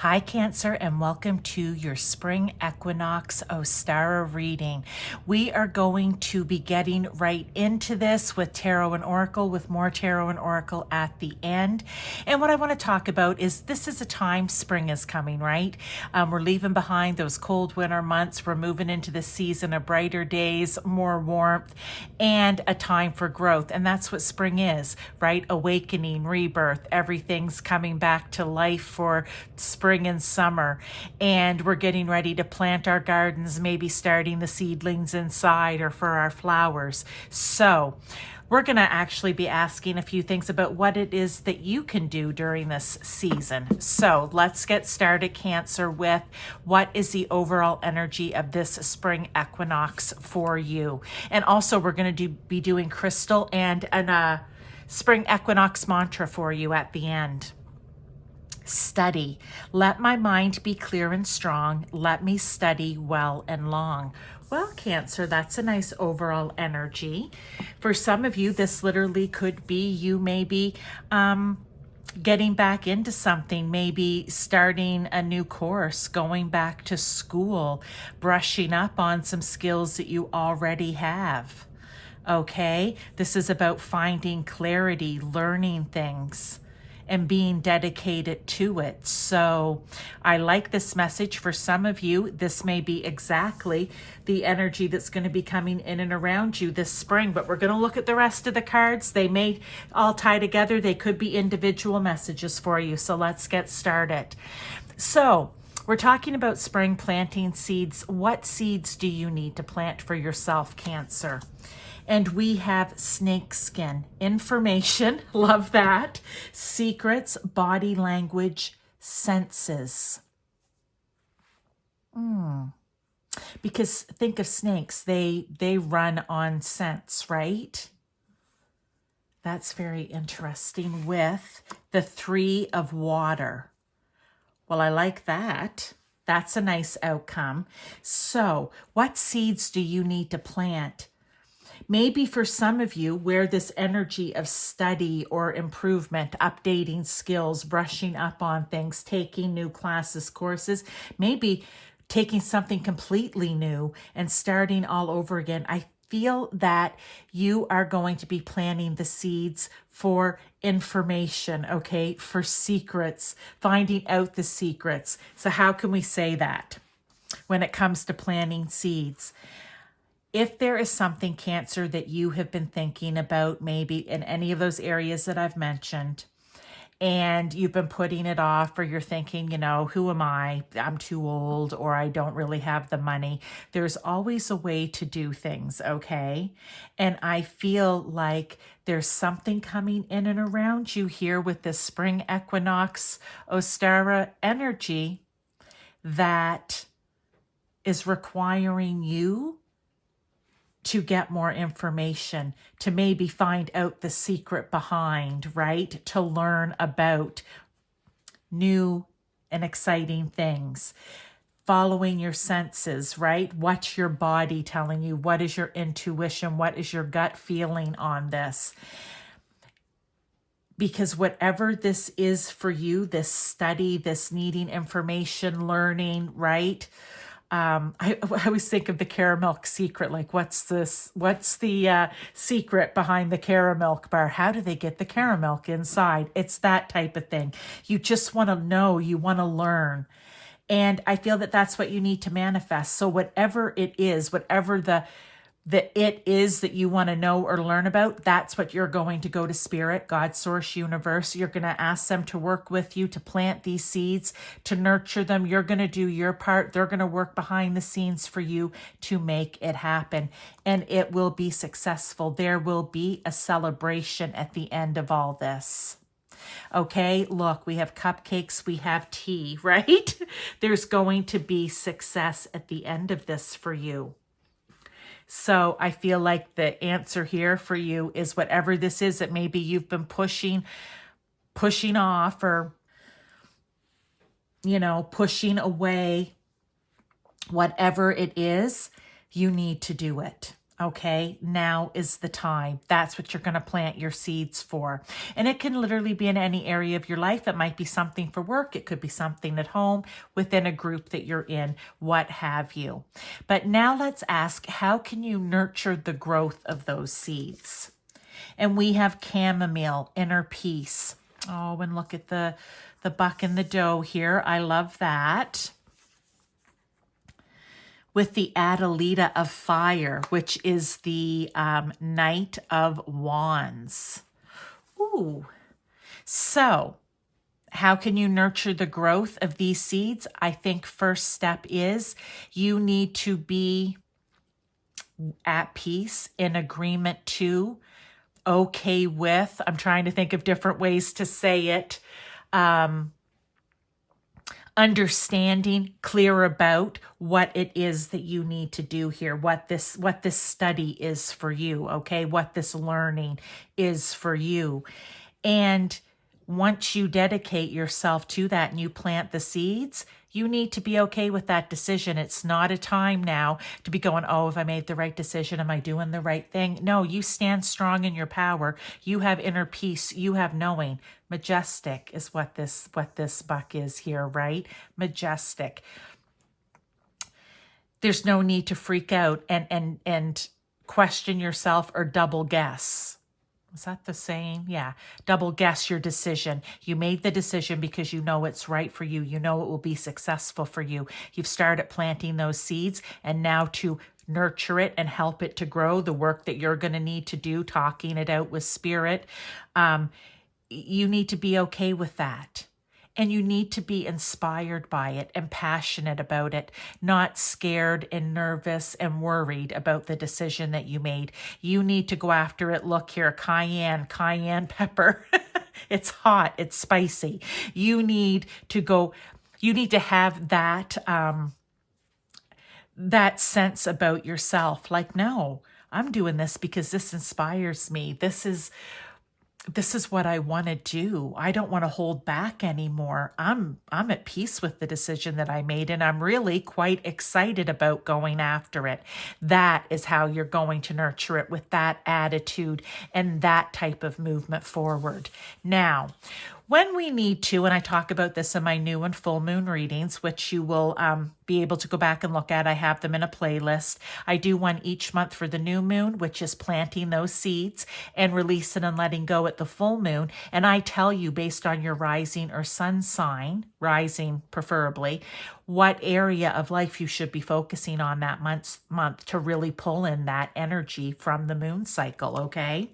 Hi, Cancer, and welcome to your Spring Equinox Ostara reading. We are going to be getting right into this with Tarot and Oracle, with more Tarot and Oracle at the end. And what I want to talk about is this is a time spring is coming, right? We're leaving behind those cold winter months. We're moving into the season of brighter days, more warmth, and a time for growth. And that's what spring is, right? Awakening, rebirth, everything's coming back to life for spring and summer, and we're getting ready to plant our gardens, maybe starting the seedlings inside or for our flowers. So we're going to actually be asking a few things about what it is that you can do during this season. So let's get started, Cancer, with what is the overall energy of this spring equinox for you. And also we're going to be doing crystal and a spring equinox mantra for you at the end. Study. Let my mind be clear and strong. Let me study well and long. Well, Cancer, that's a nice overall energy. For some of you, this literally could be you maybe getting back into something, maybe starting a new course, going back to school, brushing up on some skills that you already have. Okay? This is about finding clarity, learning things, and being dedicated to it. So I like this message. For some of you, this may be exactly the energy that's going to be coming in and around you this spring, but we're going to look at the rest of the cards. They may all tie together. They could be individual messages for you. So let's get started. So we're talking about spring, planting seeds. What seeds do you need to plant for yourself, Cancer? And we have snakeskin, information, love that, secrets, body language, senses. Because think of snakes, they run on scents, right? That's very interesting with the 3 of water. Well, I like that. That's a nice outcome. So what seeds do you need to plant? Maybe for some of you, where this energy of study or improvement, updating skills, brushing up on things, taking new classes, courses, maybe taking something completely new and starting all over again. I feel that you are going to be planting the seeds for information, okay, for secrets, finding out the secrets. So how can we say that when it comes to planting seeds? If there is something, Cancer, that you have been thinking about, maybe in any of those areas that I've mentioned, and you've been putting it off, or you're thinking, who am I? I'm too old, or I don't really have the money. There's always a way to do things, okay? And I feel like there's something coming in and around you here with this spring equinox Ostara energy that is requiring you to get more information, to maybe find out the secret behind, right? To learn about new and exciting things. Following your senses, right? What's your body telling you? What is your intuition? What is your gut feeling on this? Because whatever this is for you, this study, this needing information, learning, right? I always think of the caramel secret, like what's the secret behind the caramel bar? How do they get the caramel inside? It's that type of thing. You just want to know, you want to learn. And I feel that that's what you need to manifest. So whatever it is, whatever the it is that you want to know or learn about, that's what you're going to go to Spirit, God, Source, Universe. You're going to ask them to work with you, to plant these seeds, to nurture them. You're going to do your part. They're going to work behind the scenes for you to make it happen. And it will be successful. There will be a celebration at the end of all this. Okay, look, we have cupcakes, we have tea, right? There's going to be success at the end of this for you. So I feel like the answer here for you is whatever this is that maybe you've been pushing off, or, pushing away, whatever it is, you need to do it. Okay, now is the time. That's what you're going to plant your seeds for. And it can literally be in any area of your life. It might be something for work. It could be something at home, within a group that you're in, what have you. But now let's ask, how can you nurture the growth of those seeds? And we have chamomile, inner peace. Oh, and look at the buck and the doe here. I love that. With the Adelita of Fire, which is the Knight of Wands. Ooh. So, how can you nurture the growth of these seeds? I think first step is you need to be at peace, in agreement to, okay with, I'm trying to think of different ways to say it, understanding, clear about what it is that you need to do here, what this study is for you, okay? What this learning is for you. And once you dedicate yourself to that and you plant the seeds, you need to be okay with that decision. It's not a time now to be going, oh, have I made the right decision? Am I doing the right thing? No, you stand strong in your power. You have inner peace. You have knowing. Majestic is what this buck is here, right? Majestic. There's no need to freak out and question yourself or double guess. Is that the saying? Yeah. Double guess your decision. You made the decision because you know it's right for you. You know it will be successful for you. You've started planting those seeds, and now to nurture it and help it to grow, the work that you're going to need to do, talking it out with spirit, you need to be okay with that. And you need to be inspired by it and passionate about it, not scared and nervous and worried about the decision that you made. You need to go after it. Look here, cayenne pepper. It's hot, it's spicy. You need to have that, that sense about yourself. Like, no, I'm doing this because this inspires me. This is what I want to do. I don't want to hold back anymore. I'm at peace with the decision that I made, and I'm really quite excited about going after it. That is how you're going to nurture it, with that attitude and that type of movement forward. Now, when we need to, and I talk about this in my new and full moon readings, which you will be able to go back and look at. I have them in a playlist. I do one each month for the new moon, which is planting those seeds and releasing and letting go at the full moon. And I tell you, based on your rising or sun sign, rising preferably, what area of life you should be focusing on that month to really pull in that energy from the moon cycle, okay?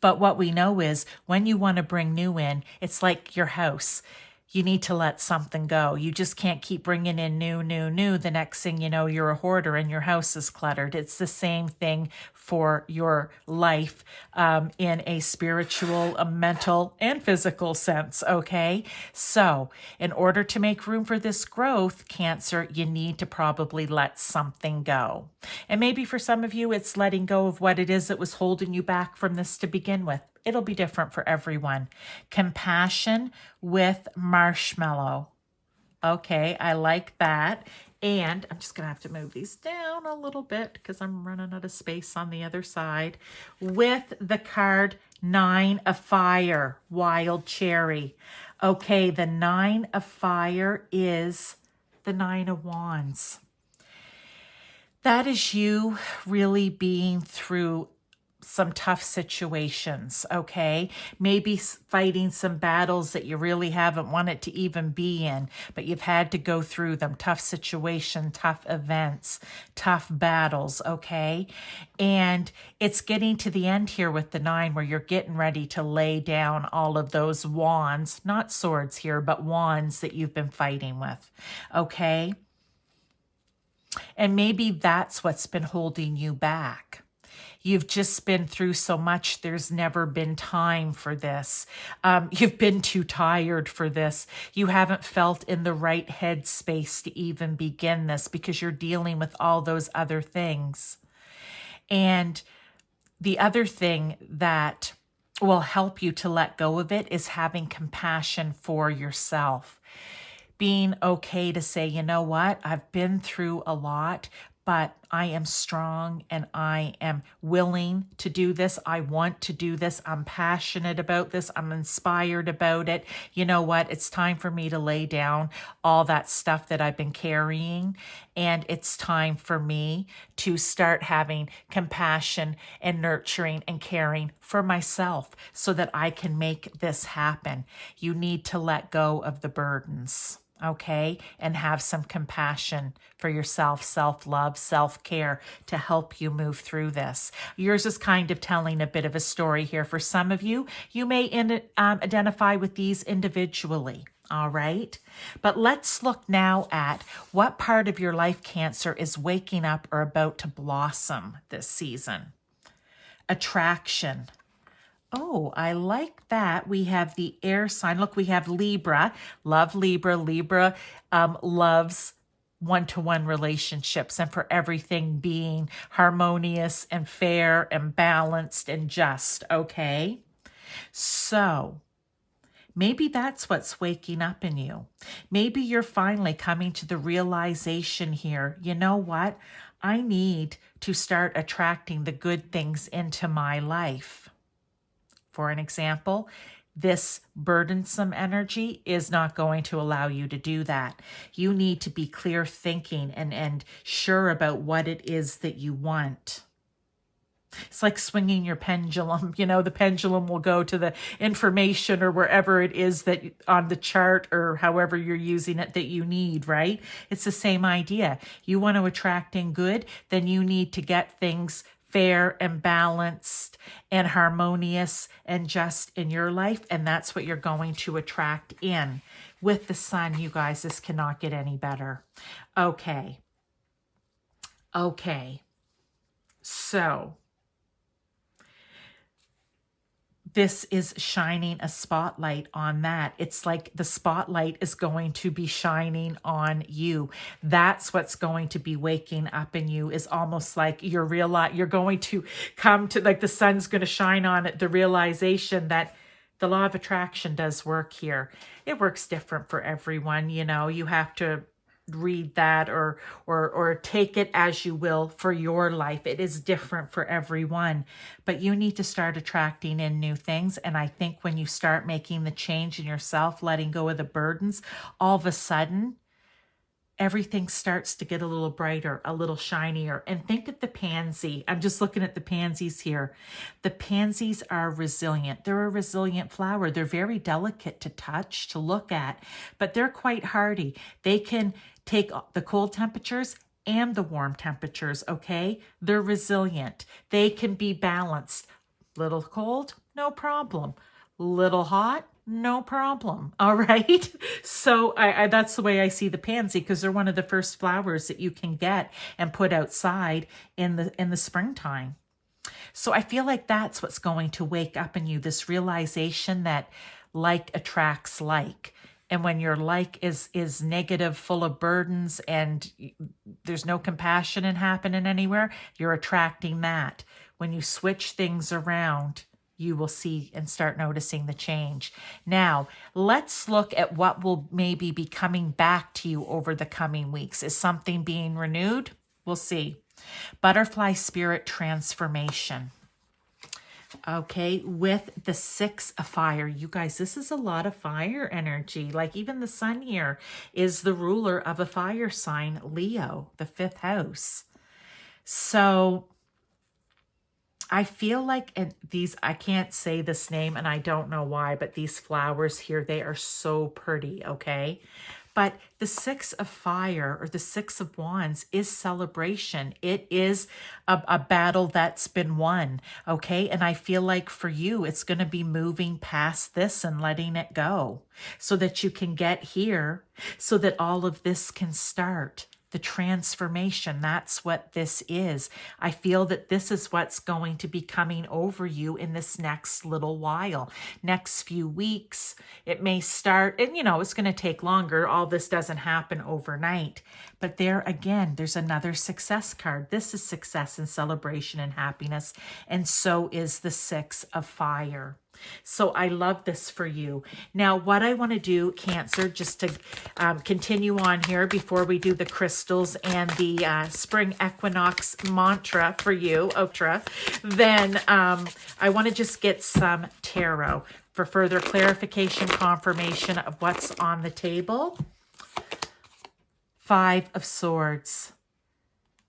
But what we know is when you want to bring new in, it's like your house. You need to let something go. You just can't keep bringing in new. The next thing you know, you're a hoarder and your house is cluttered. It's the same thing for your life in a spiritual, a mental, and physical sense, okay? So in order to make room for this growth, Cancer, you need to probably let something go. And maybe for some of you, it's letting go of what it is that was holding you back from this to begin with. It'll be different for everyone. Compassion with marshmallow. Okay, I like that. And I'm just going to have to move these down a little bit because I'm running out of space on the other side. With the card 9 of Fire, Wild Cherry. Okay, the 9 of Fire is the 9 of Wands. That is you really being through some tough situations, okay? Maybe fighting some battles that you really haven't wanted to even be in, but you've had to go through them. Tough situation, tough events, tough battles, okay? And it's getting to the end here with the 9 where you're getting ready to lay down all of those wands, not swords here, but wands that you've been fighting with, okay? And maybe that's what's been holding you back. You've just been through so much. There's never been time for this. You've been too tired for this. You haven't felt in the right headspace to even begin this because you're dealing with all those other things. And the other thing that will help you to let go of it is having compassion for yourself. Being okay to say, you know what, I've been through a lot, but I am strong and I am willing to do this. I want to do this. I'm passionate about this. I'm inspired about it. You know what? It's time for me to lay down all that stuff that I've been carrying. And it's time for me to start having compassion and nurturing and caring for myself so that I can make this happen. You need to let go of the burdens. Okay, and have some compassion for yourself, self-love, self-care to help you move through this. Yours is kind of telling a bit of a story here. For some of you, you may identify with these individually. All right, but let's look now at what part of your life Cancer is waking up or about to blossom this season. Attraction. Oh, I like that. We have the air sign. Look, we have Libra. Love Libra. Libra loves one-to-one relationships and for everything being harmonious and fair and balanced and just, okay? So maybe that's what's waking up in you. Maybe you're finally coming to the realization here, you know what? I need to start attracting the good things into my life. For an example, this burdensome energy is not going to allow you to do that. You need to be clear thinking and sure about what it is that you want. It's like swinging your pendulum. You know, the pendulum will go to the information or wherever it is that on the chart or however you're using it that you need, right? It's the same idea. You want to attract in good, then you need to get things fair and balanced and harmonious and just in your life. And that's what you're going to attract in. With the sun, you guys, this cannot get any better. Okay. So this is shining a spotlight on that. It's like the spotlight is going to be shining on you. That's what's going to be waking up in you, is almost like you're going to come to, like the sun's going to shine on it, the realization that the law of attraction does work here. It works different for everyone. You know, you have to read that or take it as you will for your life. It is different for everyone, but you need to start attracting in new things. And I think when you start making the change in yourself, letting go of the burdens, all of a sudden everything starts to get a little brighter, a little shinier. And think of the pansy. I'm just looking at the pansies here. The pansies are resilient. They're a resilient flower. They're very delicate to touch, to look at, but they're quite hardy. They can take the cold temperatures and the warm temperatures, okay? They're resilient. They can be balanced. Little cold, no problem. Little hot, no problem. All right. So I that's the way I see the pansy, because they're one of the first flowers that you can get and put outside in the springtime. So I feel like that's what's going to wake up in you, this realization that like attracts like. And when your like is negative, full of burdens, and there's no compassion in happening anywhere, you're attracting that. When you switch things around, you will see and start noticing the change. Now, let's look at what will maybe be coming back to you over the coming weeks. Is something being renewed? We'll see. Butterfly spirit transformation. Okay, with the 6 of fire. You guys, this is a lot of fire energy. Like even the sun here is the ruler of a fire sign, Leo, the 5th house. So I feel like these, I can't say this name and I don't know why, but these flowers here, they are so pretty, okay? But the 6 of fire, or the 6 of wands, is celebration. It is a battle that's been won, okay? And I feel like for you, it's going to be moving past this and letting it go so that you can get here, so that all of this can start. The transformation, that's what this is. I feel that this is what's going to be coming over you in this next little while. Next few weeks, it may start, and you know, it's going to take longer. All this doesn't happen overnight. But there again, there's another success card. This is success and celebration and happiness. And so is the 6 of fire. So I love this for you. Now, what I want to do, Cancer, just to continue on here before we do the crystals and the spring equinox mantra for you, Otra, then I want to just get some tarot for further clarification, confirmation of what's on the table. Five of Swords.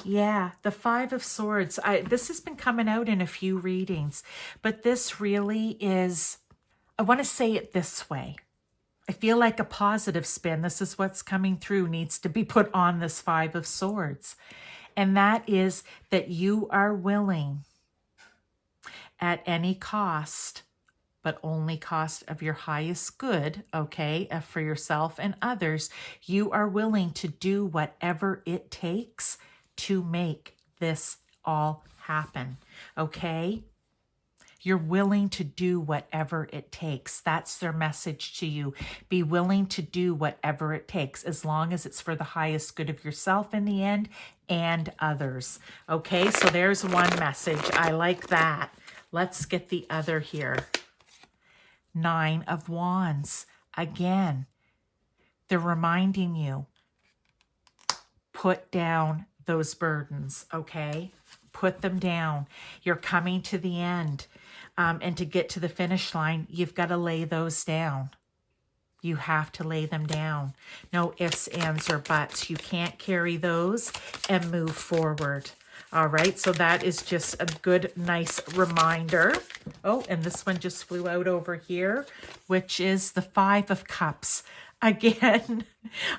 Yeah, the Five of Swords. This has been coming out in a few readings, but this really is, I want to say it this way. I feel like a positive spin. This is what's coming through needs to be put on this Five of Swords. And that is that you are willing at any cost, but only cost of your highest good, okay, for yourself and others, you are willing to do whatever it takes to make this all happen, okay? You're willing to do whatever it takes. That's their message to you. Be willing to do whatever it takes, as long as it's for the highest good of yourself in the end and others. Okay, so there's one message. I like that. Let's get the other here. Nine of Wands. Again, they're reminding you, put down those burdens, okay? Put them down. You're coming to the end. And to get to the finish line, you've got to lay those down. You have to lay them down. No ifs, ands, or buts. You can't carry those and move forward. All right, so that is just a good, nice reminder. Oh, and this one just flew out over here, which is the Five of Cups. Again,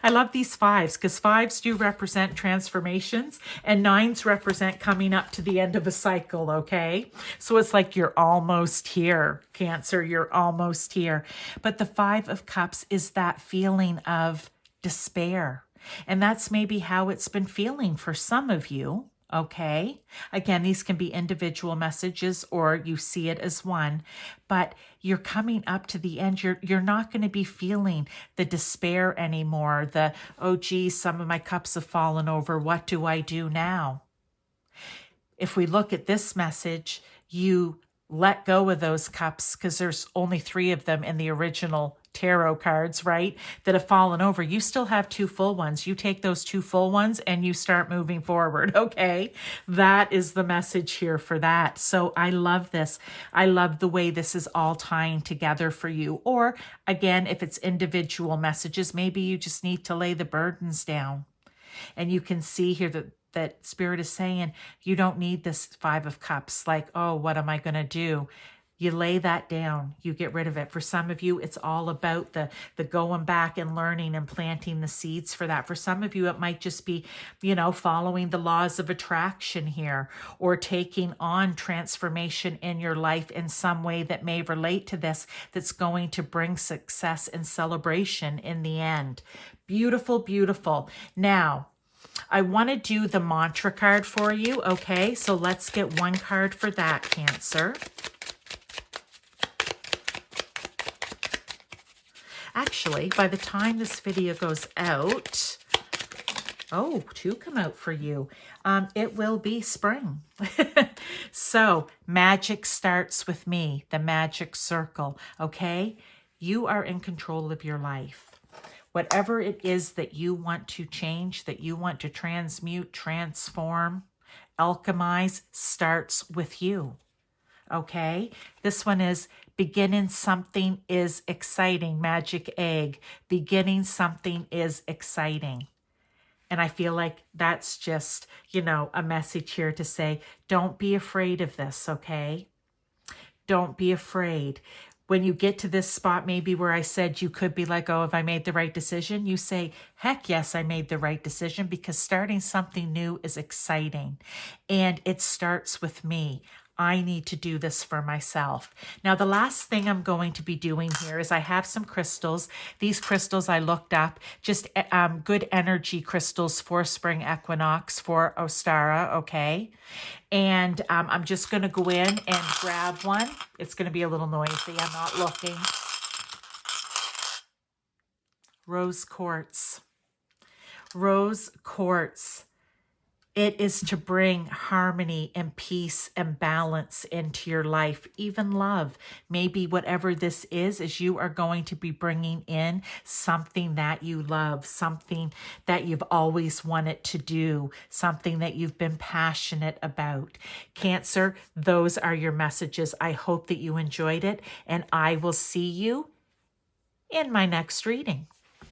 I love these fives because fives do represent transformations and nines represent coming up to the end of a cycle, okay? So it's like you're almost here, Cancer, you're almost here. But the Five of Cups is that feeling of despair. And that's maybe how it's been feeling for some of you. Okay. Again, these can be individual messages or you see it as one, but you're coming up to the end. You're not going to be feeling the despair anymore. The, oh, geez, some of my cups have fallen over. What do I do now? If we look at this message, you let go of those cups because there's only 3 of them in the original tarot cards, right, that have fallen over. You still have 2 full ones. You take those 2 full ones and you start moving forward, okay? That is the message here for that. So I love this. I love the way this is all tying together for you. Or again, if it's individual messages, maybe you just need to lay the burdens down. And you can see here that Spirit is saying, you don't need this Five of Cups. Like, oh, what am I going to do? You lay that down. You get rid of it. For some of you, it's all about the going back and learning and planting the seeds for that. For some of you, it might just be, following the laws of attraction here or taking on transformation in your life in some way that may relate to this, that's going to bring success and celebration in the end. Beautiful, beautiful. Now, I want to do the mantra card for you, okay? So let's get one card for that, Cancer. Actually, by the time this video goes out, oh, 2 come out for you. It will be spring. So magic starts with me, the magic circle, okay? You are in control of your life. Whatever it is that you want to change, that you want to transmute, transform, alchemize, starts with you. Okay? This one is beginning something is exciting. Magic egg. Beginning something is exciting. And I feel like that's just, a message here to say, don't be afraid of this, okay? Don't be afraid. When you get to this spot, maybe where I said you could be like, oh, have I made the right decision? You say, heck yes, I made the right decision, because starting something new is exciting. And it starts with me. I need to do this for myself. Now, the last thing I'm going to be doing here is I have some crystals. These crystals I looked up, just good energy crystals for spring equinox, for Ostara, okay? And I'm just going to go in and grab one. It's going to be a little noisy. I'm not looking. Rose quartz. Rose quartz. It is to bring harmony and peace and balance into your life, even love. Maybe whatever this is you are going to be bringing in something that you love, something that you've always wanted to do, something that you've been passionate about. Cancer, those are your messages. I hope that you enjoyed it, and I will see you in my next reading.